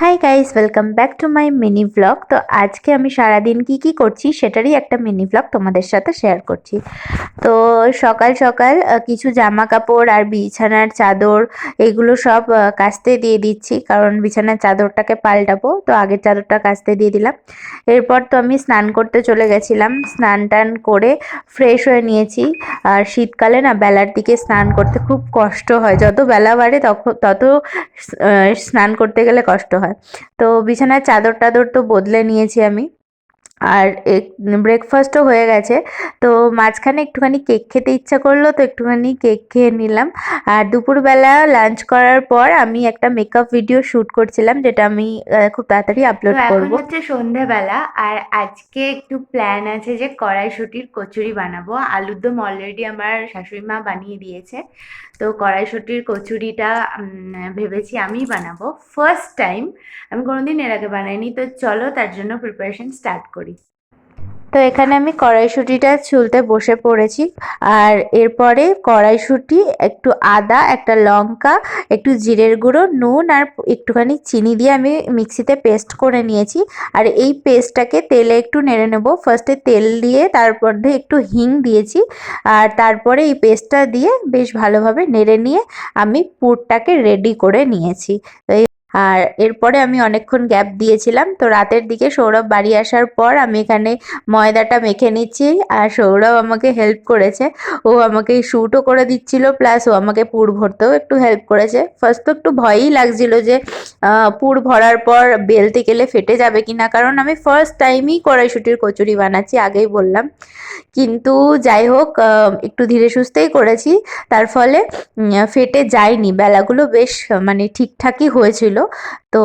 Hi guys, welcome back to my mini blog. তো আজকে আমি সারাদিন কি করছি সেটারই একটা মিনি ব্লগ তোমাদের সাথে শেয়ার করছি। তো সকাল সকাল কিছু জামা কাপড় আর বিছানার চাদর এগুলো সব কাচতে দিয়ে দিচ্ছি, কারণ বিছানার চাদরটাকে পাল্টাবো। তো আগের চাদরটা কাচতে দিয়ে দিলাম। এরপর তো আমি স্নান করতে চলে গেছিলাম, স্নান টান করে ফ্রেশ হয়ে নিয়েছি। আর শীতকালে না বেলার দিকে স্নান করতে খুব কষ্ট হয়, যত বেলা বাড়ে তত স্নান করতে গেলে কষ্ট হয়। তো বিছানার চাদর টাদর তো বদলে নিয়েছি আমি। আর ব্রেকফাস্টও হয়ে গেছে। তো মাঝখানে একটুখানি কেক খেতে ইচ্ছা করলো, তো একটুখানি কেক খেয়ে নিলাম। আর দুপুরবেলা লাঞ্চ করার পর আমি একটা মেকআপ ভিডিও শ্যুট করছিলাম, যেটা আমি খুব তাড়াতাড়ি আপলোড করব। এখন হচ্ছে সন্ধেবেলা, আর আজকে একটু প্ল্যান আছে যে কড়াইশুঁটির কচুরি বানাবো। আলুর দম অলরেডি আমার শাশুড়ি মা বানিয়ে দিয়েছে। তো কড়াইশুঁটির কচুরিটা ভেবেছি আমি বানাবো ফার্স্ট টাইম। আমি কোনোদিন এর আগে বানাইনি, তো চলো তার জন্য প্রিপারেশন স্টার্ট করি। তো এখানে আমি কড়াইশুঁটিটা ছুলতে বসে পড়েছি। আর এরপরে কড়াইশুঁটি, একটু আদা, একটা লঙ্কা, একটু জিরের গুঁড়ো, নুন আর একটুখানি চিনি দিয়ে আমি মিক্সিতে পেস্ট করে নিয়েছি। আর এই পেস্টটাকে তেলে একটু নেড়ে নেব। ফার্স্টে তেল দিয়ে তারপর একটু হিং দিয়েছি, আর তারপরে এই পেস্টটা দিয়ে বেশ ভালোভাবে নেড়ে নিয়ে আমি পুরটাকে রেডি করে নিয়েছি। আর এরপরে আমি অনেকক্ষণ গ্যাপ দিয়েছিলাম। তো রাতের দিকে সৌরভ বাড়ি আসার পর আমি এখানে ময়দাটা মেখে নিচ্ছি, আর সৌরভ আমাকে হেল্প করেছে। ও আমাকে শ্যুটও করে দিচ্ছিল, প্লাস ও আমাকে পুর ভরতেও একটু হেল্প করেছে। ফার্স্ট তো একটু ভয়ই লাগছিল যে পুর ভরার পর বেলতে গেলে ফেটে যাবে কিনা, কারণ আমি ফার্স্ট টাইমই কড়াইশুঁটির কচুরি বানাচ্ছি, আগেই বললাম। কিন্তু যাই হোক, একটু ধীরে সুস্থেই করেছি, তার ফলে ফেটে যায়নি। বেলাগুলো বেশ মানে ঠিকঠাকই হয়েছিল। তো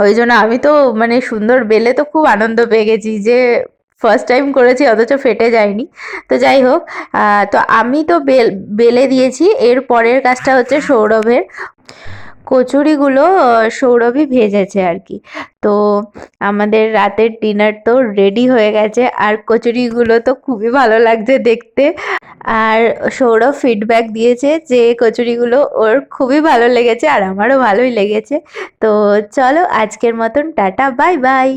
ওই জন্য আমি তো মানে সুন্দর বেলে তো খুব আনন্দ পেয়ে গেছি যে ফার্স্ট টাইম করেছি অথচ ফেটে যায়নি। তো যাই হোক, তো আমি তো বেলে দিয়েছি। এর পরের কাজটা হচ্ছে সৌরভের। কচুরিগুলো সৌরভই ভেজেছে আর কি। তো আমাদের রাতের ডিনার তো রেডি হয়ে গেছে, আর কচুরিগুলো তো খুবই ভালো লাগছে দেখতে। আর সৌরভ ফিডব্যাক দিয়েছে যে কচুরিগুলো ওর খুবই ভালো লেগেছে, আর আমারও ভালোই লেগেছে। তো চলো আজকের মতন টাটা, বাই বাই।